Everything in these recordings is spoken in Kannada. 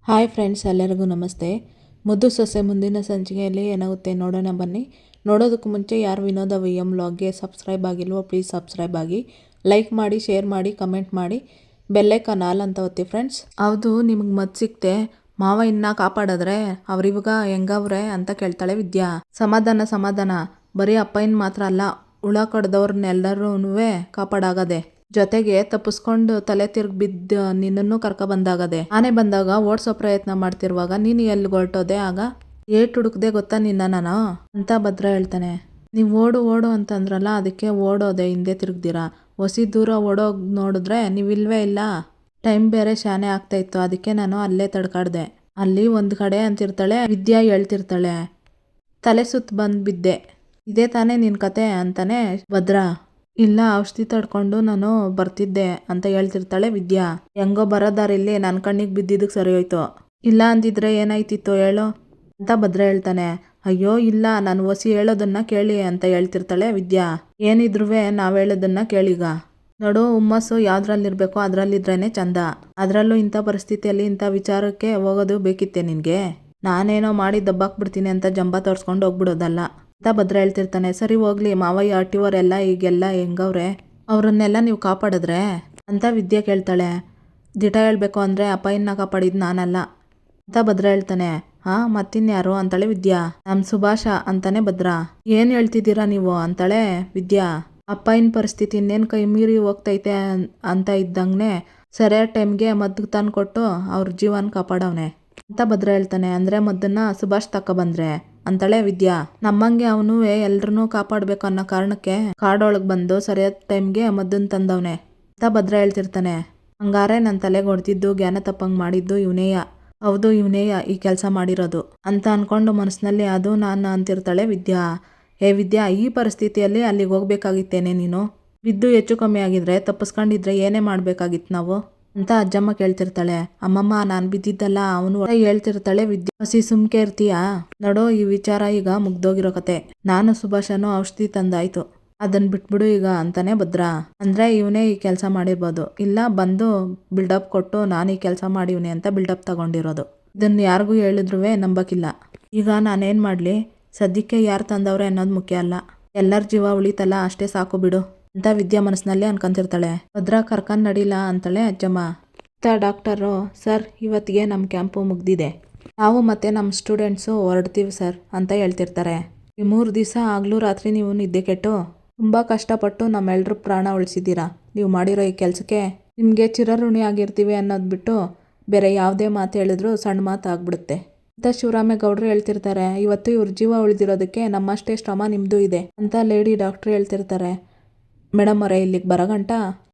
ಹಾಯ್ ಫ್ರೆಂಡ್ಸ್, ಎಲ್ಲರಿಗೂ ನಮಸ್ತೆ. ಮುದ್ದು ಸೊಸೆ ಮುಂದಿನ ಸಂಚಿಕೆಯಲ್ಲಿ ಏನಾಗುತ್ತೆ ನೋಡೋಣ ಬನ್ನಿ. ನೋಡೋದಕ್ಕೂ ಮುಂಚೆ ಯಾರು ವಿನೋದ VM ವ್ಲಾಗ್ಗೆ ಸಬ್ಸ್ಕ್ರೈಬ್ ಆಗಿಲ್ವೋ ಪ್ಲೀಸ್ ಸಬ್ಸ್ಕ್ರೈಬ್ ಆಗಿ, ಲೈಕ್ ಮಾಡಿ, ಶೇರ್ ಮಾಡಿ, ಕಮೆಂಟ್ ಮಾಡಿ, ಬೆಲ್ಲೈಕಾನ್ ಆಲ್ ಅಂತ ಒತ್ತಿ ಫ್ರೆಂಡ್ಸ್. ಹೌದು, ನಿಮಗೆ ಮದ್ದು ಸಿಕ್ತೆ, ಮಾವ ಇನ್ನ ಕಾಪಾಡಿದ್ರೆ ಅವ್ರಿವಾಗ ಹೆಂಗವ್ರೆ ಅಂತ ಕೇಳ್ತಾಳೆ ವಿದ್ಯಾ. ಸಮಾಧಾನ, ಬರೀ ಅಪ್ಪಯ್ಯನ ಮಾತ್ರ ಅಲ್ಲ, ಹುಳ ಕಡ್ದವ್ರನ್ನೆಲ್ಲರೂ ಕಾಪಾಡಾಗದೆ, ಜೊತೆಗೆ ತಪ್ಪಿಸ್ಕೊಂಡು ತಲೆ ತಿರ್ಗಿ ಬಿದ್ದು ನಿನ್ನನ್ನು ಬಂದಾಗದೆ. ಆನೆ ಬಂದಾಗ ಓಡಿಸೋ ಪ್ರಯತ್ನ ಮಾಡ್ತಿರುವಾಗ ನೀನು ಎಲ್ಲಿ ಹೊರಟೋದೆ? ಆಗ ಏಟ್ ಹುಡುಕ್ದೆ ಗೊತ್ತಾ ನಿನ್ನ ನಾನು ಅಂತ ಭದ್ರ ಹೇಳ್ತಾನೆ. ನೀವು ಓಡು ಅಂತಂದ್ರಲ್ಲ, ಅದಕ್ಕೆ ಓಡೋದೆ, ಹಿಂದೆ ತಿರುಗ್ದಿರಾ. ಹೊಸಿ ದೂರ ಓಡೋಗ್ ನೋಡಿದ್ರೆ ನೀವಿಲ್ವೇ ಇಲ್ಲ. ಟೈಮ್ ಬೇರೆ ಶಾನೆ ಆಗ್ತಾ ಇತ್ತು, ಅದಕ್ಕೆ ನಾನು ಅಲ್ಲೇ ತಡ್ಕಾಡ್ದೆ. ಅಲ್ಲಿ ಒಂದು ಕಡೆ ಅಂತಿರ್ತಾಳೆ ವಿದ್ಯಾ, ಹೇಳ್ತಿರ್ತಾಳೆ, ತಲೆ ಸುತ್ತ ಬಂದು ಬಿದ್ದೆ, ಇದೇ ತಾನೇ ನಿನ್ನ ಕತೆ ಅಂತಾನೆ ಭದ್ರ. ಇಲ್ಲ, ಔಷಧಿ ತಡ್ಕೊಂಡು ನಾನು ಬರ್ತಿದ್ದೆ ಅಂತ ಹೇಳ್ತಿರ್ತಾಳೆ ವಿದ್ಯಾ. ಹೆಂಗೋ ಬರೋದಾರಿಲ್ಲಿ ನನ್ನ ಕಣ್ಣಿಗೆ ಬಿದ್ದಿದ್ದಕ್ಕೆ ಸರಿ ಹೋಯ್ತು, ಇಲ್ಲ ಅಂದಿದ್ರೆ ಏನಾಯ್ತಿತ್ತು ಹೇಳು ಅಂತ ಭದ್ರ ಹೇಳ್ತಾನೆ. ಅಯ್ಯೋ ಇಲ್ಲ, ನಾನು ಹೊಸಿ ಹೇಳೋದನ್ನ ಕೇಳಿ ಅಂತ ಹೇಳ್ತಿರ್ತಾಳೆ ವಿದ್ಯಾ. ಏನಿದ್ರು ನಾವು ಹೇಳೋದನ್ನ ಕೇಳೀಗ. ನೋಡು, ಹುಮ್ಮಸ್ಸು ಯಾವ್ದ್ರಲ್ಲಿರ್ಬೇಕೋ ಅದ್ರಲ್ಲಿದ್ರೇನೆ ಚಂದ. ಅದರಲ್ಲೂ ಇಂಥ ಪರಿಸ್ಥಿತಿಯಲ್ಲಿ ಇಂಥ ವಿಚಾರಕ್ಕೆ ಹೋಗೋದು ಬೇಕಿತ್ತೆ ನಿನಗೆ? ನಾನೇನೋ ಮಾಡಿ ದಬ್ಬಾಕ್ಬಿಡ್ತೀನಿ ಅಂತ ಜಂಬ ತೋರಿಸ್ಕೊಂಡು ಹೋಗ್ಬಿಡೋದಲ್ಲ ಅಂತ ಭದ್ರ ಹೇಳ್ತಿರ್ತಾನೆ. ಸರಿ ಹೋಗ್ಲಿ, ಮಾವಯ್ಯ ಆಟಿವರೆಲ್ಲ ಈಗೆಲ್ಲ ಹೆಂಗವ್ರೆ, ಅವ್ರನ್ನೆಲ್ಲ ನೀವು ಕಾಪಾಡಿದ್ರೆ ಅಂತ ವಿದ್ಯೆ ಕೇಳ್ತಾಳೆ. ದಿಟ ಹೇಳ್ಬೇಕು ಅಂದರೆ ಅಪ್ಪಯ್ಯನ ಕಾಪಾಡಿದ್ದು ನಾನಲ್ಲ ಅಂತ ಭದ್ರ ಹೇಳ್ತಾನೆ. ಮತ್ತಿನ್ಯಾರು ಅಂತಾಳೆ ವಿದ್ಯಾ. ನಮ್ಮ ಸುಭಾಷ ಅಂತಾನೆ ಭದ್ರ. ಏನು ಹೇಳ್ತಿದ್ದೀರಾ ನೀವು ಅಂತಾಳೆ ವಿದ್ಯಾ. ಅಪ್ಪಯ್ಯನ ಪರಿಸ್ಥಿತಿ ಇನ್ನೇನು ಕೈ ಮೀರಿ ಹೋಗ್ತೈತೆ ಅಂತ ಇದ್ದಂಗೆ ಸರಿಯಾದ ಟೈಮ್ಗೆ ಮದ್ದು ತಂದು ಕೊಟ್ಟು ಅವ್ರ ಜೀವನ ಕಾಪಾಡವನೆ ಅಂತ ಭದ್ರ ಹೇಳ್ತಾನೆ. ಅಂದರೆ ಮದ್ದನ್ನ ಸುಭಾಷ್ ತಗೊಬಂದ್ರೆ ಅಂತಾಳೆ ವಿದ್ಯಾ. ನಮ್ಮಂಗೆ ಅವನು ಎಲ್ರನ್ನೂ ಕಾಪಾಡಬೇಕು ಅನ್ನೋ ಕಾರಣಕ್ಕೆ ಕಾಡೊಳಗೆ ಬಂದು ಸರಿಯಾದ ಟೈಮ್ಗೆ ಮದ್ದನ್ನು ತಂದವನೆ ಅಂತ ಭದ್ರ ಹೇಳ್ತಿರ್ತಾನೆ. ಹಂಗಾರೆ ನನ್ನ ತಲೆಗೆ ಹೊಡೆದಿದ್ದು, ಜ್ಞಾನ ತಪ್ಪಂಗೆ ಮಾಡಿದ್ದು ಇವನೇಯ. ಹೌದು, ಇವನೇಯ ಈ ಕೆಲಸ ಮಾಡಿರೋದು ಅಂತ ಅನ್ಕೊಂಡು ಮನಸ್ಸಿನಲ್ಲಿ ಅದು ನಾನು ಅಂತಿರ್ತಾಳೆ ವಿದ್ಯಾ. ವಿದ್ಯಾ, ಈ ಪರಿಸ್ಥಿತಿಯಲ್ಲಿ ಅಲ್ಲಿಗೆ ಹೋಗ್ಬೇಕಾಗಿತ್ತೇನೆ ನೀನು? ಬಿದ್ದು ಹೆಚ್ಚು ಕಮ್ಮಿ ಆಗಿದ್ರೆ ತಪ್ಪಿಸ್ಕೊಂಡಿದ್ರೆ ಏನೇ ಮಾಡ್ಬೇಕಾಗಿತ್ತು ನಾವು ಅಂತ ಅಜ್ಜಮ್ಮ ಕೇಳ್ತಿರ್ತಾಳೆ. ಅಮ್ಮಮ್ಮ, ನಾನು ಬಿದ್ದಿದ್ದಲ್ಲ ಅವನು ಹೇಳ್ತಿರ್ತಾಳೆ ವಿದ್ಯೆ. ಹಸಿ ಸುಮ್ಕೆ ಇರ್ತೀಯಾ? ನೋಡೋ, ಈ ವಿಚಾರ ಈಗ ಮುಗ್ದೋಗಿರೋ ಕತೆ. ನಾನು ಸುಭಾಷನು ಔಷಧಿ ತಂದಾಯ್ತು, ಅದನ್ನ ಬಿಟ್ಬಿಡು ಈಗ ಅಂತಾನೆ ಭದ್ರ. ಅಂದ್ರೆ ಇವನೇ ಈ ಕೆಲಸ ಮಾಡಿರ್ಬೋದು, ಇಲ್ಲ ಬಂದು ಬಿಲ್ಡಪ್ ಕೊಟ್ಟು ನಾನು ಈ ಕೆಲಸ ಮಾಡಿವ್ನಿ ಅಂತ ಬಿಲ್ಡಪ್ ತಗೊಂಡಿರೋದು. ಇದನ್ನ ಯಾರಿಗೂ ಹೇಳಿದ್ರು ನಂಬಕ್ಕಿಲ್ಲ. ಈಗ ನಾನೇನು ಮಾಡಲಿ? ಸದ್ಯಕ್ಕೆ ಯಾರು ತಂದವ್ರೆ ಅನ್ನೋದು ಮುಖ್ಯ ಅಲ್ಲ, ಎಲ್ಲರ ಜೀವ ಉಳಿತಲ್ಲ ಅಷ್ಟೇ ಸಾಕು ಬಿಡು ಅಂತ ವಿದ್ಯಾ ಮನಸ್ಸಿನಲ್ಲಿ ಅನ್ಕೊಂತಿರ್ತಾಳೆ. ಭದ್ರ ಕರ್ಕೊಂಡು ನಡಿಲ್ಲ ಅಂತಾಳೆ ಅಜ್ಜಮ್ಮ. ಡಾಕ್ಟರು, ಸರ್ ಇವತ್ತಿಗೆ ನಮ್ಮ ಕ್ಯಾಂಪು ಮುಗ್ದಿದೆ, ನಾವು ಮತ್ತೆ ನಮ್ಮ ಸ್ಟೂಡೆಂಟ್ಸು ಹೊರಡ್ತೀವಿ ಸರ್ ಅಂತ ಹೇಳ್ತಿರ್ತಾರೆ. ಈ 3 ದಿವಸ ಆಗ್ಲೂ ರಾತ್ರಿ ನೀವು ನಿದ್ದೆ ಕೆಟ್ಟು ತುಂಬ ಕಷ್ಟಪಟ್ಟು ನಮ್ಮೆಲ್ಲರೂ ಪ್ರಾಣ ಉಳಿಸಿದ್ದೀರಾ. ನೀವು ಮಾಡಿರೋ ಈ ಕೆಲಸಕ್ಕೆ ನಿಮಗೆ ಚಿರಋಣಿ ಆಗಿರ್ತೀವಿ ಅನ್ನೋದು ಬಿಟ್ಟು ಬೇರೆ ಯಾವುದೇ ಮಾತು ಹೇಳಿದ್ರು ಸಣ್ಣ ಮಾತು ಆಗ್ಬಿಡುತ್ತೆ ಅಂತ ಶಿವರಾಮೇಗೌಡರು ಹೇಳ್ತಿರ್ತಾರೆ. ಇವತ್ತು ಇವ್ರ ಜೀವ ಉಳಿದಿರೋದಕ್ಕೆ ನಮ್ಮಷ್ಟೇ ಶ್ರಮ ನಿಮ್ಮದು ಇದೆ ಅಂತ ಲೇಡಿ ಡಾಕ್ಟ್ರು ಹೇಳ್ತಿರ್ತಾರೆ. ಮೇಡಮ್ ಅವರೇ, ಇಲ್ಲಿಗೆ ಬರೋಗಂಟ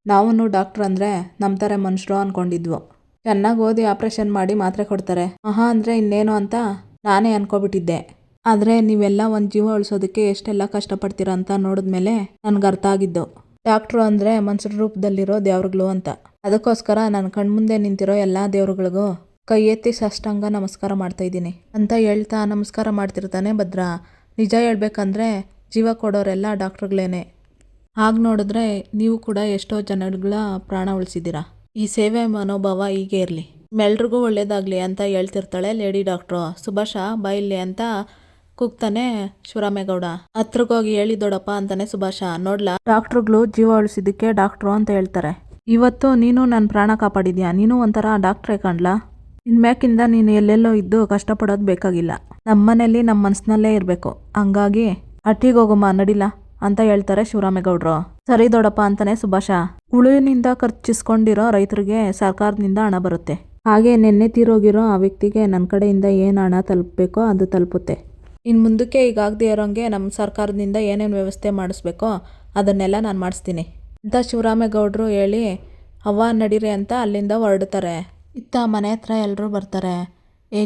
ನಾವು ಡಾಕ್ಟ್ರ್ ಅಂದರೆ ನಮ್ಮ ಥರ ಮನುಷ್ಯರು ಅಂದ್ಕೊಂಡಿದ್ವು. ಚೆನ್ನಾಗಿ ಓದಿ ಆಪ್ರೇಷನ್ ಮಾಡಿ ಮಾತ್ರೆ ಕೊಡ್ತಾರೆ ಅಂದರೆ ಇನ್ನೇನು ಅಂತ ನಾನೇ ಅನ್ಕೊಬಿಟ್ಟಿದ್ದೆ. ಆದರೆ ನೀವೆಲ್ಲ ಒಂದು ಜೀವ ಉಳಿಸೋದಕ್ಕೆ ಎಷ್ಟೆಲ್ಲ ಕಷ್ಟಪಡ್ತೀರಾ ಅಂತ ನೋಡಿದ್ಮೇಲೆ ನನಗೆ ಅರ್ಥ ಆಗಿದ್ದು, ಡಾಕ್ಟ್ರು ಅಂದರೆ ಮನುಷ್ಯರ ರೂಪದಲ್ಲಿರೋ ದೇವ್ರುಗಳು ಅಂತ. ಅದಕ್ಕೋಸ್ಕರ ನನ್ನ ಕಣ್ಮುಂದೆ ನಿಂತಿರೋ ಎಲ್ಲ ದೇವ್ರುಗಳಿಗೂ ಕೈ ಎತ್ತಿ ಸಾಷ್ಟಾಂಗ ನಮಸ್ಕಾರ ಮಾಡ್ತಾಯಿದ್ದೀನಿ ಅಂತ ಹೇಳ್ತಾ ನಮಸ್ಕಾರ ಮಾಡ್ತಿರ್ತಾನೆ ಭದ್ರ. ನಿಜ ಹೇಳ್ಬೇಕಂದ್ರೆ ಜೀವ ಕೊಡೋರೆಲ್ಲ ಡಾಕ್ಟ್ರುಗಳೇನೆ. ಹಾಗ ನೋಡಿದ್ರೆ ನೀವು ಕೂಡ ಎಷ್ಟೋ ಜನಗಳ ಪ್ರಾಣ ಉಳಿಸಿದ್ದೀರಾ. ಈ ಸೇವೆ ಮನೋಭಾವ ಹೀಗೆ ಇರಲಿ, ನಿಮ್ಮೆಲ್ರಿಗೂ ಒಳ್ಳೇದಾಗಲಿ ಅಂತ ಹೇಳ್ತಿರ್ತಾಳೆ ಲೇಡಿ ಡಾಕ್ಟ್ರು. ಸುಭಾಷ ಬಾಯಿಲ್ಲಿ ಅಂತ ಕೂಗ್ತಾನೆ ಶಿವರಾಮೇಗೌಡ. ಹತ್ರಗೋಗಿ ಹೇಳಿ ದೊಡ್ಡಪ್ಪ ಅಂತಾನೆ ಸುಭಾಷ. ನೋಡ್ಲಾ, ಡಾಕ್ಟ್ರುಗಳು ಜೀವ ಉಳಿಸಿದ್ದಕ್ಕೆ ಡಾಕ್ಟ್ರು ಅಂತ ಹೇಳ್ತಾರೆ. ಇವತ್ತು ನೀನು ನನ್ನ ಪ್ರಾಣ ಕಾಪಾಡಿದ್ಯಾ, ನೀನು ಒಂಥರ ಡಾಕ್ಟ್ರೇ ಕಾಣ್ಲಾ. ಇನ್ಮ್ಯಾಕಿಂದ ನೀನು ಎಲ್ಲೆಲ್ಲೋ ಇದ್ದು ಕಷ್ಟಪಡೋದು ಬೇಕಾಗಿಲ್ಲ, ನಮ್ಮನೇಲಿ ನಮ್ಮ ಮನಸ್ಸಿನಲ್ಲೇ ಇರಬೇಕು. ಹಂಗಾಗಿ ಅಟ್ಟಿಗೆ ಹೋಗಮ್ಮ ನಡಿಲ್ಲ ಅಂತ ಹೇಳ್ತಾರೆ ಶಿವರಾಮೇಗೌಡರು. ಸರಿ ದೊಡ್ಡಪ್ಪ ಅಂತಾನೆ ಸುಭಾಷ. ಉಳುವಿನಿಂದ ಖರ್ಚಿಸ್ಕೊಂಡಿರೋ ರೈತರಿಗೆ ಸರ್ಕಾರದಿಂದ ಹಣ ಬರುತ್ತೆ, ಹಾಗೆ ನೆನ್ನೆ ತೀರೋಗಿರೋ ಆ ವ್ಯಕ್ತಿಗೆ ನನ್ನ ಕಡೆಯಿಂದ ಏನು ಹಣ ತಲುಪಬೇಕೋ ಅದು ತಲುಪುತ್ತೆ. ಇನ್ನು ಮುಂದಕ್ಕೆ ಈಗಾಗದೇ ಇರೋಂಗೆ ನಮ್ಮ ಸರ್ಕಾರದಿಂದ ಏನೇನು ವ್ಯವಸ್ಥೆ ಮಾಡಿಸ್ಬೇಕೋ ಅದನ್ನೆಲ್ಲ ನಾನು ಮಾಡಿಸ್ತೀನಿ ಅಂತ ಶಿವರಾಮೇಗೌಡರು ಹೇಳಿ ಅವ್ವ ನಡೀರಿ ಅಂತ ಅಲ್ಲಿಂದ ಹೊರಡ್ತಾರೆ. ಇತ್ತ ಮನೆ ಹತ್ರ ಎಲ್ಲರೂ ಬರ್ತಾರೆ.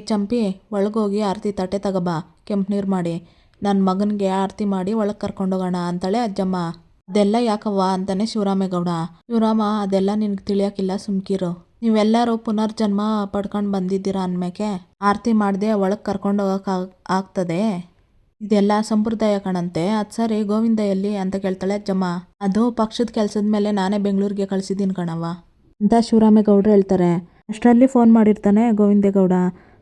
ಚಂಪಿ, ಒಳಗೋಗಿ ಆರತಿ ತಟ್ಟೆ ತಗೋಬಾ, ಕೆಂಪು ನೀರು ಮಾಡಿ, ನನ್ನ ಮಗನಿಗೆ ಆರತಿ ಮಾಡಿ ಒಳಗೆ ಕರ್ಕೊಂಡೋಗೋಣ ಅಂತಾಳೆ ಅಜ್ಜಮ್ಮ. ಅದೆಲ್ಲ ಯಾಕವ್ವ ಅಂತಾನೆ ಶಿವರಾಮೇಗೌಡ. ಶಿವರಾಮ, ಅದೆಲ್ಲ ನಿನಗೆ ತಿಳಿಯೋಕ್ಕಿಲ್ಲ, ಸುಮ್ಕಿರು. ನೀವೆಲ್ಲರೂ ಪುನರ್ಜನ್ಮ ಪಡ್ಕೊಂಡು ಬಂದಿದ್ದೀರಾ ಅಂದ್ಮೇಕೆ ಆರತಿ ಮಾಡದೆ ಒಳಗೆ ಕರ್ಕೊಂಡೋಗಕ್ಕೆ ಆಗ್ತದೆ? ಇದೆಲ್ಲ ಸಂಪ್ರದಾಯ ಕಣಂತೆ. ಅದು ಸರಿ, ಗೋವಿಂದ ಎಲ್ಲಿ ಅಂತ ಕೇಳ್ತಾಳೆ ಅಜ್ಜಮ್ಮ. ಅದು ಪಕ್ಷದ ಕೆಲಸದ ಮೇಲೆ ನಾನೇ ಬೆಂಗಳೂರಿಗೆ ಕಳಿಸಿದ್ದೀನಿ ಕಣವ್ವ ಅಂತ ಶಿವರಾಮೇಗೌಡರು ಹೇಳ್ತಾರೆ. ಅಷ್ಟರಲ್ಲಿ ಫೋನ್ ಮಾಡಿರ್ತಾನೆ ಗೋವಿಂದೇಗೌಡ.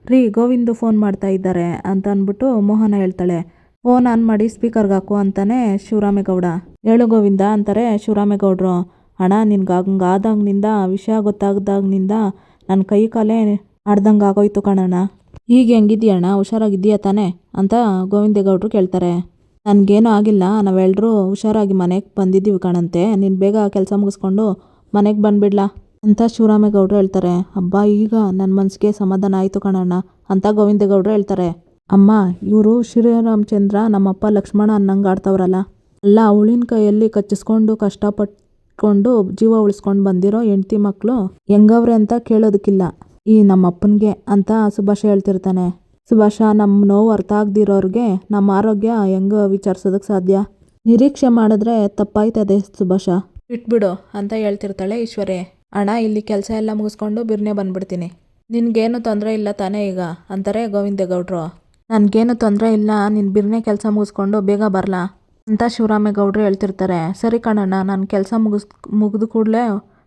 ರೀ ಗೋವಿಂದು ಫೋನ್ ಮಾಡ್ತಾ ಇದ್ದಾರೆ ಅಂತ ಅಂದ್ಬಿಟ್ಟು ಮೋಹನ ಹೇಳ್ತಾಳೆ. ಫೋನ್ ಆನ್ ಮಾಡಿ ಸ್ಪೀಕರ್ಗೆ ಹಾಕು ಅಂತಾನೆ ಶಿವರಾಮೇಗೌಡ. ಹೇಳು ಗೋವಿಂದ ಅಂತಾರೆ ಶಿವರಾಮೇಗೌಡರು. ಅಣ್ಣ ನಿನ್ಗೆ ಹಂಗಾದಾಗಿನಿಂದ ವಿಷಯ ಗೊತ್ತಾಗ್ದಾಗಿನಿಂದ ನನ್ನ ಕೈ ಕಾಲೇ ಆಡ್ದಂಗೆ ಆಗೋಯ್ತು ಕಣಣ್ಣ. ಈಗ ಹೆಂಗಿದ್ಯಣ್ಣ, ಹುಷಾರಾಗಿದ್ದೀಯ ತಾನೆ ಅಂತ ಗೋವಿಂದೇಗೌಡರು ಕೇಳ್ತಾರೆ. ನನಗೇನೂ ಆಗಿಲ್ಲ, ನಾವೆಲ್ಲರೂ ಹುಷಾರಾಗಿ ಮನೆಗೆ ಬಂದಿದ್ದೀವಿ ಕಣಂತೆ. ನೀನು ಬೇಗ ಕೆಲಸ ಮುಗಿಸ್ಕೊಂಡು ಮನೆಗೆ ಬಂದುಬಿಡ್ಲಾ ಅಂತ ಶಿವರಾಮೇಗೌಡರು ಹೇಳ್ತಾರೆ. ಅಬ್ಬಾ ಈಗ ನನ್ನ ಮನಸ್ಸಿಗೆ ಸಮಾಧಾನ ಆಯಿತು ಕಣಣ್ಣ ಅಂತ ಗೋವಿಂದೇಗೌಡರು ಹೇಳ್ತಾರೆ. ಅಮ್ಮ ಇವರು ಶ್ರೀರಾಮಚಂದ್ರ ನಮ್ಮಪ್ಪ ಲಕ್ಷ್ಮಣ ಅನ್ನಂಗೆ ಆಡ್ತವ್ರಲ್ಲ. ಅಲ್ಲ ಅವಳಿನ ಕೈಯಲ್ಲಿ ಕಚ್ಚಿಸ್ಕೊಂಡು ಕಷ್ಟಪಟ್ಕೊಂಡು ಜೀವ ಉಳಿಸ್ಕೊಂಡು ಬಂದಿರೋ ಹೆಂಡ್ತಿ ಮಕ್ಕಳು ಹೆಂಗವ್ರೆ ಅಂತ ಕೇಳೋದಕ್ಕಿಲ್ಲ ಈ ನಮ್ಮಪ್ಪನಿಗೆ ಅಂತ ಸುಭಾಷ ಹೇಳ್ತಿರ್ತಾನೆ. ಸುಭಾಷ, ನಮ್ಮ ನೋವು ಅರ್ಥ ಆಗದಿರೋರಿಗೆ ನಮ್ಮ ಆರೋಗ್ಯ ಹೆಂಗೆ ವಿಚಾರಿಸೋದಕ್ಕೆ ಸಾಧ್ಯ? ನಿರೀಕ್ಷೆ ಮಾಡಿದ್ರೆ ತಪ್ಪಾಯ್ತದೆ ಸುಭಾಷ, ಬಿಟ್ಬಿಡು ಅಂತ ಹೇಳ್ತಿರ್ತಾಳೆ ಈಶ್ವರಿ. ಅಣ್ಣ ಇಲ್ಲಿ ಕೆಲಸ ಎಲ್ಲ ಮುಗಿಸ್ಕೊಂಡು ಬಿರ್ನೆ ಬಂದ್ಬಿಡ್ತೀನಿ. ನಿನಗೇನು ತೊಂದರೆ ಇಲ್ಲ ತಾನೇ ಈಗ ಅಂತಾರೆ ಗೋವಿಂದೇಗೌಡರು. ನನಗೇನು ತೊಂದರೆ ಇಲ್ಲ, ನೀನು ಬಿರ್ನೆ ಕೆಲಸ ಮುಗಿಸ್ಕೊಂಡು ಬೇಗ ಬರಲಾ ಅಂತ ಶಿವರಾಮೇಗೌಡರು ಹೇಳ್ತಿರ್ತಾರೆ. ಸರಿ ಕಣಣ್ಣ, ನಾನು ಕೆಲಸ ಮುಗಿದ ಕೂಡಲೇ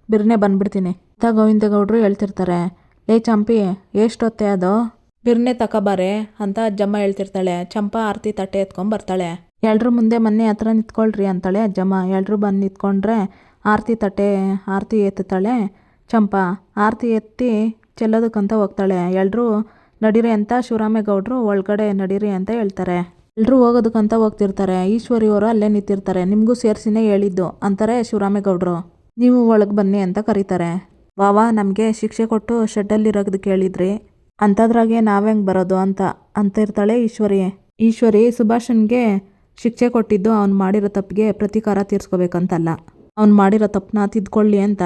ಬಿರ್ನೆ ಬಂದ್ಬಿಡ್ತೀನಿ ಅಂತ ಗೋವಿಂದೇಗೌಡರು ಹೇಳ್ತಿರ್ತಾರೆ. ಲೇ ಚಂಪಿ, ಎಷ್ಟೊತ್ತೆ ಅದು, ಬಿರ್ನೆ ತಗೋಬಾರೆ ಅಂತ ಅಜ್ಜಮ್ಮ ಹೇಳ್ತಿರ್ತಾಳೆ. ಚಂಪಾ ಆರತಿ ತಟ್ಟೆ ಎತ್ಕೊಂಬರ್ತಾಳೆ. ಎಲ್ರ ಮುಂದೆ ಮನೆ ಹತ್ರ ನಿಂತ್ಕೊಳ್ರಿ ಅಂತಾಳೆ ಅಜ್ಜಮ್ಮ. ಎಲ್ರು ಬಂದು ನಿಂತ್ಕೊಂಡ್ರೆ ಆರತಿ ಎತ್ತುತ್ತಾಳೆ ಚಂಪಾ. ಆರತಿ ಎತ್ತಿ ಚೆಲ್ಲೋದಕ್ಕಂತ ಹೋಗ್ತಾಳೆ. ಎಲ್ರೂ ನಡೀರಿ ಅಂತ ಶಿವರಾಮೇಗೌಡರು ಒಳಗಡೆ ನಡೀರಿ ಅಂತ ಹೇಳ್ತಾರೆ. ಎಲ್ಲರೂ ಹೋಗೋದಕ್ಕಂತ ಹೋಗ್ತಿರ್ತಾರೆ. ಈಶ್ವರಿಯವರು ಅಲ್ಲೇ ನಿಂತಿರ್ತಾರೆ. ನಿಮಗೂ ಸೇರಿಸಿನೇ ಹೇಳಿದ್ದು ಅಂತಾರೆ ಶಿವರಾಮೇಗೌಡರು. ನೀವು ಒಳಗೆ ಬನ್ನಿ ಅಂತ ಕರೀತಾರೆ. ವಾವಾ, ನಮಗೆ ಶಿಕ್ಷೆ ಕೊಟ್ಟು ಶೆಡ್ಡಲ್ಲಿರೋದು ಕೇಳಿದ್ರಿ, ಅಂಥದ್ರಾಗೆ ನಾವೆಂಗೆ ಬರೋದು ಅಂತ ಇರ್ತಾಳೆ ಈಶ್ವರಿ ಸುಭಾಷನ್ಗೆ ಶಿಕ್ಷೆ ಕೊಟ್ಟಿದ್ದು ಅವ್ನು ಮಾಡಿರೋ ತಪ್ಪಿಗೆ ಪ್ರತೀಕಾರ ತೀರ್ಸ್ಕೋಬೇಕಂತಲ್ಲ, ಅವ್ನು ಮಾಡಿರೋ ತಪ್ಪನ್ನ ತಿದ್ಕೊಳ್ಳಿ ಅಂತ.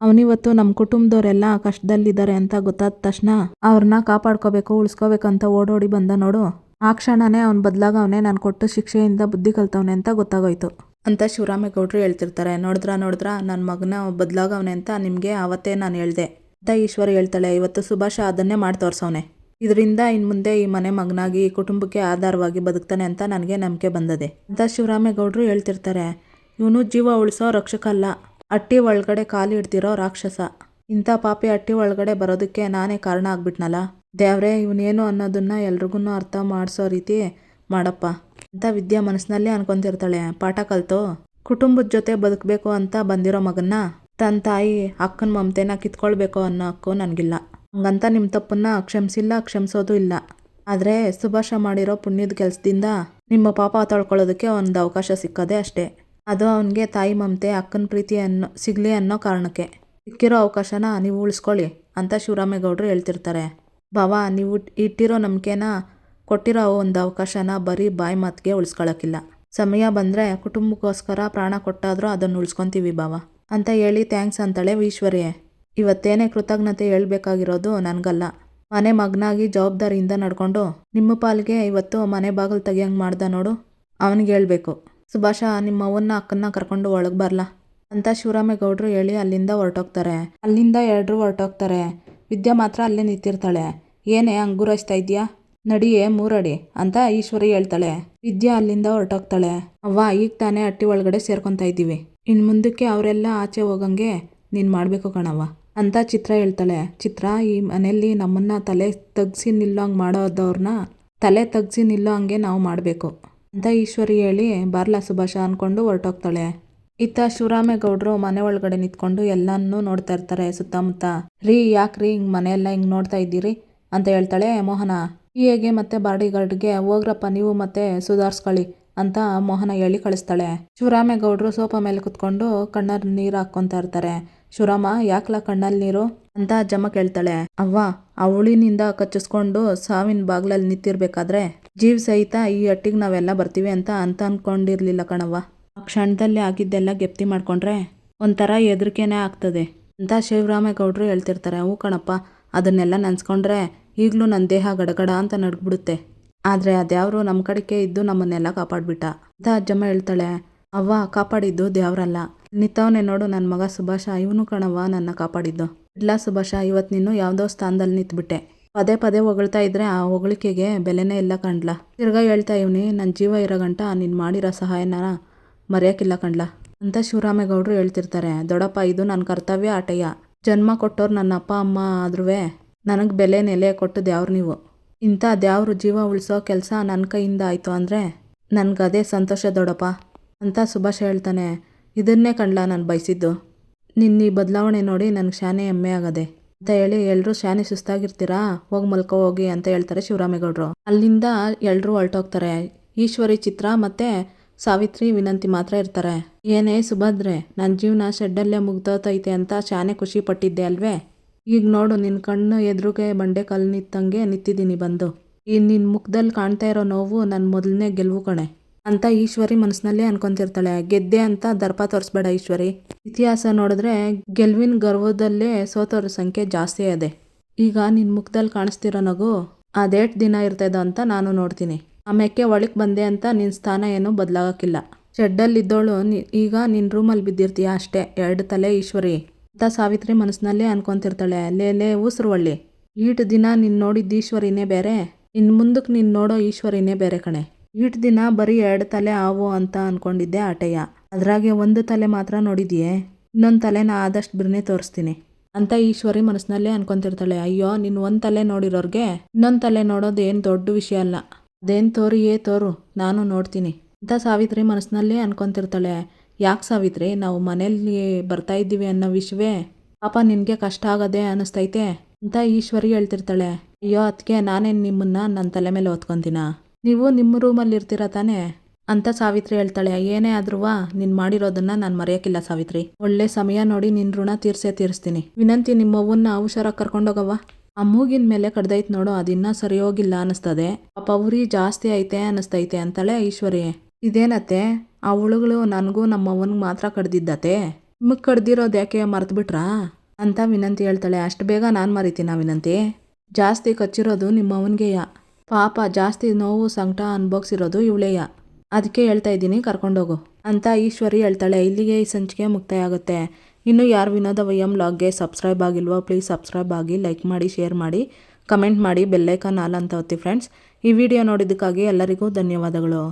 ಅವನಿವತ್ತು ನಮ್ಮ ಕುಟುಂಬದವರೆಲ್ಲ ಕಷ್ಟದಲ್ಲಿದ್ದಾರೆ ಅಂತ ಗೊತ್ತಾದ ತಕ್ಷಣ ಅವ್ರನ್ನ ಕಾಪಾಡ್ಕೋಬೇಕು ಉಳಿಸ್ಕೋಬೇಕಂತ ಓಡೋಡಿ ಬಂದ ನೋಡು. ಆ ಕ್ಷಣನೇ ಅವ್ನು ಬದಲಾಗವನೆ, ನಾನು ಕೊಟ್ಟು ಶಿಕ್ಷೆಯಿಂದ ಬುದ್ಧಿ ಕಲ್ತವನೆ ಅಂತ ಗೊತ್ತಾಗೋಯ್ತು ಅಂತ ಶಿವರಾಮೇಗೌಡರು ಹೇಳ್ತಿರ್ತಾರೆ. ನೋಡಿದ್ರಾ ನನ್ನ ಮಗನ ಬದಲಾಗವನೆ ಅಂತ ನಿಮಗೆ ಆವತ್ತೇ ನಾನು ಹೇಳ್ದೆ ಅಂತ ಈಶ್ವರಿ ಹೇಳ್ತಾಳೆ. ಇವತ್ತು ಸುಭಾಷ ಅದನ್ನೇ ಮಾಡಿ ತೋರ್ಸವನೆ. ಇದರಿಂದ ಇನ್ನು ಮುಂದೆ ಈ ಮನೆ ಮಗನಾಗಿ ಈ ಕುಟುಂಬಕ್ಕೆ ಆಧಾರವಾಗಿ ಬದುಕ್ತಾನೆ ಅಂತ ನನಗೆ ನಂಬಿಕೆ ಬಂದದೆ ಅಂತ ಶಿವರಾಮೇಗೌಡರು ಹೇಳ್ತಿರ್ತಾರೆ. ಇವನು ಜೀವ ಉಳಿಸೋ ರಕ್ಷಕ ಅಲ್ಲ, ಅಟ್ಟಿ ಒಳಗಡೆ ಕಾಲು ಹಿಡ್ದಿರೋ ರಾಕ್ಷಸ. ಇಂಥ ಪಾಪಿ ಅಟ್ಟಿ ಒಳಗಡೆ ಬರೋದಕ್ಕೆ ನಾನೇ ಕಾರಣ ಆಗ್ಬಿಟ್ನಲ್ಲ ದೇವ್ರೆ, ಇವನೇನು ಅನ್ನೋದನ್ನ ಎಲ್ರಿಗೂ ಅರ್ಥ ಮಾಡಿಸೋ ರೀತಿ ಮಾಡಪ್ಪ ಅಂತ ವಿದ್ಯಾ ಮನಸ್ಸಿನಲ್ಲಿ ಅನ್ಕೊಂತಿರ್ತಾಳೆ. ಪಾಠ ಕಲ್ತು ಕುಟುಂಬದ ಜೊತೆ ಬದುಕಬೇಕು ಅಂತ ಬಂದಿರೋ ಮಗನ್ನ ತನ್ನ ತಾಯಿ ಅಕ್ಕನ ಮಮತೆನ ಕಿತ್ಕೊಳ್ಬೇಕು ಅನ್ನೋ ಹಕ್ಕು ನನಗಿಲ್ಲ. ಹಂಗಂತ ನಿಮ್ಮ ತಪ್ಪನ್ನ ಕ್ಷಮಿಸೋದು ಇಲ್ಲ. ಆದರೆ ಸುಭಾಷ ಮಾಡಿರೋ ಪುಣ್ಯದ ಕೆಲಸದಿಂದ ನಿಮ್ಮ ಪಾಪ ತೊಳ್ಕೊಳ್ಳೋದಕ್ಕೆ ಒಂದು ಅವಕಾಶ ಸಿಕ್ಕದೆ ಅಷ್ಟೇ. ಅದು ಅವನಿಗೆ ತಾಯಿ ಮಮತೆ ಅಕ್ಕನ ಪ್ರೀತಿ ಸಿಗಲಿ ಅನ್ನೋ ಕಾರಣಕ್ಕೆ. ಸಿಕ್ಕಿರೋ ಅವಕಾಶನ ನೀವು ಉಳಿಸ್ಕೊಳ್ಳಿ ಅಂತ ಶಿವರಾಮೇಗೌಡರು ಹೇಳ್ತಿರ್ತಾರೆ. ಬಾವಾ, ನೀವು ಇಟ್ಟಿರೋ ನಂಬಿಕೆನ ಕೊಟ್ಟಿರೋ ಒಂದು ಅವಕಾಶನ ಬರೀ ಬಾಯಿ ಮಾತಿಗೆ ಉಳಿಸ್ಕೊಳ್ಳೋಕ್ಕಿಲ್ಲ. ಸಮಯ ಬಂದರೆ ಕುಟುಂಬಕ್ಕೋಸ್ಕರ ಪ್ರಾಣ ಕೊಟ್ಟಾದರೂ ಅದನ್ನು ಉಳಿಸ್ಕೊತೀವಿ ಬಾವಾ ಅಂತ ಹೇಳಿ ಥ್ಯಾಂಕ್ಸ್ ಅಂತಾಳೆ ಈಶ್ವರಿ. ಇವತ್ತೇನೇ ಕೃತಜ್ಞತೆ ಹೇಳ್ಬೇಕಾಗಿರೋದು ನನಗಲ್ಲ, ಮನೆ ಮಗನಾಗಿ ಜವಾಬ್ದಾರಿಯಿಂದ ನಡ್ಕೊಂಡು ನಿಮ್ಮ ಪಾಲಿಗೆ ಇವತ್ತು ಮನೆ ಬಾಗಿಲು ತೆಗಿಯಂಗೆ ಮಾಡ್ದ ನೋಡು, ಅವನಿಗೆ ಹೇಳ್ಬೇಕು. ಸುಭಾಷ, ನಿಮ್ಮ ಅವ್ವನ್ನ ಅಕ್ಕನ್ನ ಕರ್ಕೊಂಡು ಒಳಗೆ ಬರಲಾ ಅಂತ ಶಿವರಾಮೇಗೌಡರು ಹೇಳಿ ಅಲ್ಲಿಂದ ಹೊರಟೋಗ್ತಾರೆ. ವಿದ್ಯಾ ಮಾತ್ರ ಅಲ್ಲೇ ನಿಂತಿರ್ತಾಳೆ. ಏನೇ ಹಂಗೆ ಗುರಾಯಿಸ್ತಾ ಇದೆಯಾ, ನಡಿಯೇ 3 ಅಡಿ ಅಂತ ಈಶ್ವರಿ ಹೇಳ್ತಾಳೆ. ವಿದ್ಯಾ ಅಲ್ಲಿಂದ ಹೊರಟೋಗ್ತಾಳೆ. ಅವ್ವ, ಈಗ ತಾನೇ ಹಟ್ಟಿ ಒಳಗಡೆ ಸೇರ್ಕೊತಾ ಇದ್ದೀವಿ, ಇನ್ನು ಮುಂದಕ್ಕೆ ಅವರೆಲ್ಲ ಆಚೆ ಹೋಗಂಗೆ ನೀನು ಮಾಡಬೇಕು ಕಣವ್ವ ಅಂತ ಚಿತ್ರ ಹೇಳ್ತಾಳೆ. ಚಿತ್ರ, ಈ ಮನೆಯಲ್ಲಿ ನಮ್ಮನ್ನ ತಲೆ ತಗ್ಸಿ ನಿಲ್ಲೋ ಹಂಗೆ ಮಾಡೋದವ್ರನ್ನ ತಲೆ ತಗ್ಸಿ ನಿಲ್ಲೋ ಹಂಗೆ ನಾವು ಮಾಡಬೇಕು ಅಂತ ಈಶ್ವರಿ ಹೇಳಿ ಬಾರ್ಲಾ ಸುಭಾಷ ಅಂದ್ಕೊಂಡು ಹೊರಟೋಗ್ತಾಳೆ. ಇತ್ತ ಶಿವರಾಮೇಗೌಡರು ಮನೆ ಒಳಗಡೆ ನಿಂತ್ಕೊಂಡು ಎಲ್ಲನೂ ನೋಡ್ತಾ ಇರ್ತಾರೆ ಸುತ್ತಮುತ್ತ. ರೀ, ಯಾಕ್ರಿ ಹಿಂಗೆ ಮನೆಯೆಲ್ಲ ಹಿಂಗೆ ನೋಡ್ತಾ ಇದ್ದೀರಿ ಅಂತ ಹೇಳ್ತಾಳೆ ಮೋಹನ. ಹೇಗೆ ಮತ್ತೆ ಬಾಡಿಗಾರ್ಡ್ಗೆ ಹೋಗ್ರಪ್ಪ ನೀವು ಮತ್ತೆ ಸುಧಾರಿಸ್ಕೊಳ್ಳಿ ಅಂತ ಮೋಹನ ಹೇಳಿ ಕಳಿಸ್ತಾಳೆ. ಶಿವರಾಮೇಗೌಡರು ಸೋಫಾ ಮೇಲೆ ಕುತ್ಕೊಂಡು ಕಣ್ಣಲ್ಲಿ ನೀರು ಹಾಕ್ಕೊತಾ ಇರ್ತಾರೆ. ಶಿವರಾಮ, ಯಾಕ್ಲ ಕಣ್ಣಲ್ಲಿ ನೀರು ಅಂತ ಅಜ್ಜಮ್ಮ ಕೇಳ್ತಾಳೆ. ಅವ್ವ, ಅವಳಿನಿಂದ ಕಚ್ಚಿಸ್ಕೊಂಡು ಸಾವಿನ ಬಾಗ್ಲಲ್ಲಿ ನಿಂತಿರ್ಬೇಕಾದ್ರೆ ಜೀವ ಸಹಿತ ಈ ಹಟ್ಟಿಗೆ ನಾವೆಲ್ಲ ಬರ್ತೀವಿ ಅಂತ ಅನ್ಕೊಂಡಿರ್ಲಿಲ್ಲ ಕಣವ್ವ. ಆ ಕ್ಷಣದಲ್ಲಿ ಆಗಿದ್ದೆಲ್ಲ ಗೆಪ್ತಿ ಮಾಡ್ಕೊಂಡ್ರೆ ಒಂಥರ ಹೆದರಿಕೆನೇ ಆಗ್ತದೆ ಅಂತ ಶಿವರಾಮೇಗೌಡರು ಹೇಳ್ತಿರ್ತಾರೆ. ಹ್ಞೂ ಕಣಪ್ಪ, ಅದನ್ನೆಲ್ಲ ನೆನ್ಸ್ಕೊಂಡ್ರೆ ಈಗಲೂ ನನ್ನ ದೇಹ ಗಡಗಡ ಅಂತ ನಡ್ಗ್ಬಿಡುತ್ತೆ. ಆದರೆ ಅದ್ಯಾವರು ನಮ್ಮ ಕಡೆಗೆ ಇದ್ದು ನಮ್ಮನ್ನೆಲ್ಲ ಕಾಪಾಡ್ಬಿಟ್ಟ ಅಂತ ಅಜ್ಜಮ್ಮ ಹೇಳ್ತಾಳೆ. ಅವ್ವ, ಕಾಪಾಡಿದ್ದು ದೇವ್ರಲ್ಲ, ನಿಂತವನೇ ನೋಡು ನನ್ನ ಮಗ ಸುಭಾಷ, ಇವನು ಕಣವ್ವ ನನ್ನ ಕಾಪಾಡಿದ್ದು. ಇಲ್ಲ ಸುಭಾಷ, ಇವತ್ತು ನೀನು ಯಾವುದೋ ಸ್ಥಾನದಲ್ಲಿ ನಿಂತ್ಬಿಟ್ಟೆ. ಪದೇ ಪದೇ ಹೊಗಳ್ತಾ ಇದ್ರೆ ಆ ಹೊಗಳಿಕೆಗೆ ಬೆಲೆನೇ ಇಲ್ಲ ಕಣ್ಲ. ತಿರ್ಗಾ ಹೇಳ್ತಾ ಇವನಿ, ನನ್ನ ಜೀವ ಇರೋ ಗಂಟ ನೀನು ಮಾಡಿರೋ ಸಹಾಯನ ಮರೆಯೋಕ್ಕಿಲ್ಲ ಕಣ್ಲ ಅಂತ ಶಿವರಾಮೇಗೌಡರು ಹೇಳ್ತಿರ್ತಾರೆ. ದೊಡ್ಡಪ್ಪ, ಇದು ನನ್ನ ಕರ್ತವ್ಯ ಆಟಯ್ಯ. ಜನ್ಮ ಕೊಟ್ಟವ್ರು ನನ್ನ ಅಪ್ಪ ಅಮ್ಮ ಆದ್ರೂ ನನಗೆ ಬೆಲೆ ನೆಲೆ ಕೊಟ್ಟು ದ್ಯಾವ್ರು ನೀವು. ಇಂಥ ದ್ಯಾವ್ರು ಜೀವ ಉಳಿಸೋ ಕೆಲಸ ನನ್ನ ಕೈಯಿಂದ ಆಯಿತು ಅಂದರೆ ನನಗದೇ ಸಂತೋಷ ದೊಡ್ಡಪ್ಪ ಅಂತ ಸುಭಾಷ್ ಹೇಳ್ತಾನೆ. ಇದನ್ನೇ ಕಂಡ್ಲ ನಾನು ಬಯಸಿದ್ದು. ನಿನ್ನ ಈ ಬದಲಾವಣೆ ನೋಡಿ ನನಗೆ ಶಾನೆ ಹೆಮ್ಮೆ ಆಗದೆ ಅಂತ ಹೇಳಿ ಎಲ್ಲರೂ ಶಾನೆ ಸುಸ್ತಾಗಿರ್ತೀರಾ, ಹೋಗಿ ಮಲ್ಕೋ ಹೋಗಿ ಅಂತ ಹೇಳ್ತಾರೆ ಶಿವರಾಮೇಗೌಡರು. ಅಲ್ಲಿಂದ ಎಲ್ಲರೂ ಹೊರಟೋಗ್ತಾರೆ. ಈಶ್ವರಿ, ಚಿತ್ರ ಮತ್ತು ಸಾವಿತ್ರಿ, ವಿನಂತಿ ಮಾತ್ರ ಇರ್ತಾರೆ. ಏನೇ ಸುಭದ್ರೆ, ನನ್ನ ಜೀವನ ಶೆಡ್ಡಲ್ಲೇ ಮುಗ್ದೋತೈತೆ ಅಂತ ಶಾನೆ ಖುಷಿ ಪಟ್ಟಿದ್ದೆ ಅಲ್ವೇ? ಈಗ ನೋಡು ನಿನ್ನ ಕಣ್ಣು ಎದುರುಗೆ ಬಂಡೆ ಕಲ್ಲು ನಿಂತಂಗೆ ನಿಂತಿದ್ದೀನಿ ಬಂದು. ಈ ನಿನ್ನ ಮುಖದಲ್ಲಿ ಕಾಣ್ತಾ ಇರೋ ನೋವು ನನ್ನ ಮೊದಲನೇ ಗೆಲುವು ಕಣೆ ಅಂತ ಈಶ್ವರಿ ಮನಸ್ಸಿನಲ್ಲೇ ಅನ್ಕೊಂತಿರ್ತಾಳೆ. ಗೆದ್ದೆ ಅಂತ ದರ್ಪ ತೋರಿಸ್ಬೇಡ ಈಶ್ವರಿ. ಇತಿಹಾಸ ನೋಡಿದ್ರೆ ಗೆಲುವಿನ ಗರ್ವದಲ್ಲೇ ಸೋತವ್ರ ಸಂಖ್ಯೆ ಜಾಸ್ತಿ ಇದೆ. ಈಗ ನಿನ್ನ ಮುಖದಲ್ಲಿ ಕಾಣಿಸ್ತಿರೋ ನಗು ಅದೇಟ್ ದಿನ ಇರ್ತದೋ ಅಂತ ನಾನು ನೋಡ್ತೀನಿ. ಆಮೇಲೆ ಒಳಕ್ಕೆ ಬಂದೆ ಅಂತ ನಿನ್ನ ಸ್ಥಾನ ಏನೂ ಬದಲಾಗಕ್ಕಿಲ್ಲ. ಶೆಡ್ಡಲ್ಲಿದ್ದವಳು ಈಗ ನಿನ್ನ ರೂಮಲ್ಲಿ ಬಿದ್ದಿರ್ತೀಯ ಅಷ್ಟೇ. 2 ತಲೆ ಈಶ್ವರಿ ಅಂತ ಸಾವಿತ್ರಿ ಮನಸ್ಸಿನಲ್ಲೇ ಅನ್ಕೊಂತಿರ್ತಾಳೆ. ಲೇ ಉಸಿರುವಳ್ಳಿ, ಈಟ್ ದಿನ ನೀನು ನೋಡಿದ್ದು ಈಶ್ವರಿನೇ ಬೇರೆ, ಇನ್ನು ಮುಂದಕ್ಕೆ ನೀನು ನೋಡೋ ಈಶ್ವರಿನೇ ಬೇರೆ ಕಣೆ. ಈಟ್ ದಿನ ಬರೀ 2 ತಲೆ ಆವು ಅಂತ ಅನ್ಕೊಂಡಿದ್ದೆ ಆಟಯ್ಯ. ಅದ್ರಾಗೆ 1 ತಲೆ ಮಾತ್ರ ನೋಡಿದ್ಯೆ, ಇನ್ನೊಂದು ತಲೆನ ಆದಷ್ಟು ಬಿರ್ನೆ ತೋರಿಸ್ತೀನಿ ಅಂತ ಈಶ್ವರಿ ಮನಸ್ಸಿನಲ್ಲೇ ಅನ್ಕೊಂತಿರ್ತಾಳೆ. ಅಯ್ಯೋ, ನೀನು 1 ತಲೆ ನೋಡಿರೋರ್ಗೆ ಇನ್ನೊಂದು ತಲೆ ನೋಡೋದು ಏನು ದೊಡ್ಡ ವಿಷಯ ಅಲ್ಲ. ಅದೇನು ತೋರು ನಾನು ನೋಡ್ತೀನಿ ಅಂತ ಸಾವಿತ್ರಿ ಮನಸ್ಸಿನಲ್ಲೇ ಅನ್ಕೊಂತಿರ್ತಾಳೆ. ಯಾಕೆ ಸಾವಿತ್ರಿ, ನಾವು ಮನೇಲಿ ಬರ್ತಾ ಇದ್ದೀವಿ ಅನ್ನೋ ವಿಷಯವೇ ಪಾಪ ನಿನಗೆ ಕಷ್ಟ ಆಗೋದೇ ಅನ್ನಿಸ್ತೈತೆ ಅಂತ ಈಶ್ವರಿ ಹೇಳ್ತಿರ್ತಾಳೆ. ಅಯ್ಯೋ ಅದಕ್ಕೆ ನಾನೇನು ನಿಮ್ಮನ್ನ ನನ್ನ ತಲೆ ಮೇಲೆ ಹೊತ್ಕೊತೀನ, ನೀವು ನಿಮ್ಮ ರೂಮಲ್ಲಿ ಇರ್ತೀರ ತಾನೇ ಅಂತ ಸಾವಿತ್ರಿ ಹೇಳ್ತಾಳೆ. ಏನೇ ಆದ್ರೂ ನೀನು ಮಾಡಿರೋದನ್ನ ನಾನು ಮರೆಯೋಕ್ಕಿಲ್ಲ ಸಾವಿತ್ರಿ. ಒಳ್ಳೆ ಸಮಯ ನೋಡಿ ನಿನ್ನ ಋಣ ತೀರಿಸ್ತೀನಿ. ವಿನಂತಿ, ನಿಮ್ಮವ್ವನ್ನ ಹುಷಾರಾಗಿ ಕರ್ಕೊಂಡೋಗವ್ವ. ಆ ಮೂಗಿನ ಮೇಲೆ ಕಡ್ದೈತೆ ನೋಡು, ಅದಿನ್ನ ಸರಿ ಹೋಗಿಲ್ಲ ಅನ್ನಿಸ್ತದೆ. ಪಾಪ ಉರಿ ಜಾಸ್ತಿ ಐತೆ ಅನ್ನಿಸ್ತೈತೆ ಅಂತಾಳೆ ಈಶ್ವರಿ. ಇದೇನತ್ತೆ, ಆ ಹುಳುಗಳು ನನಗೂ ನಮ್ಮವ್ವನಿಗೆ ಮಾತ್ರ ಕಡ್ದಿದ್ದತೆ, ನಿಮಗೆ ಕಡ್ದಿರೋದು ಯಾಕೆ ಮರೆತುಬಿಟ್ರಾ ಅಂತ ವಿನಂತಿ ಹೇಳ್ತಾಳೆ. ಅಷ್ಟು ಬೇಗ ನಾನು ಮರಿತೀನ ವಿನಂತಿ? ಜಾಸ್ತಿ ಕಚ್ಚಿರೋದು ನಿಮ್ಮವನಿಗೆಯ, ಪಾಪ ಜಾಸ್ತಿ ನೋವು ಸಂಕಟ ಅನುಭವಿಸಿರೋದು ಇವಳೆಯ, ಅದಕ್ಕೆ ಹೇಳ್ತಾ ಇದ್ದೀನಿ ಕರ್ಕೊಂಡೋಗು ಅಂತ ಈಶ್ವರಿ ಹೇಳ್ತಾಳೆ. ಇಲ್ಲಿಗೆ ಈ ಸಂಚಿಕೆ ಮುಕ್ತಾಯ ಆಗುತ್ತೆ. ಇನ್ನು ಯಾರು ವಿನೋದ ವೈಎಂ ವ್ಲಾಗ್ಗೆ ಸಬ್ಸ್ಕ್ರೈಬ್ ಆಗಿಲ್ವೋ ಪ್ಲೀಸ್ ಸಬ್ಸ್ಕ್ರೈಬ್ ಆಗಿ, ಲೈಕ್ ಮಾಡಿ, ಶೇರ್ ಮಾಡಿ, ಕಮೆಂಟ್ ಮಾಡಿ, ಬೆಲ್ಲೈಕಾನ್ ಆಲ್ ಅಂತ ಒತ್ತಿ ಫ್ರೆಂಡ್ಸ್. ಈ ವಿಡಿಯೋ ನೋಡಿದ್ದಕ್ಕಾಗಿ ಎಲ್ಲರಿಗೂ ಧನ್ಯವಾದಗಳು.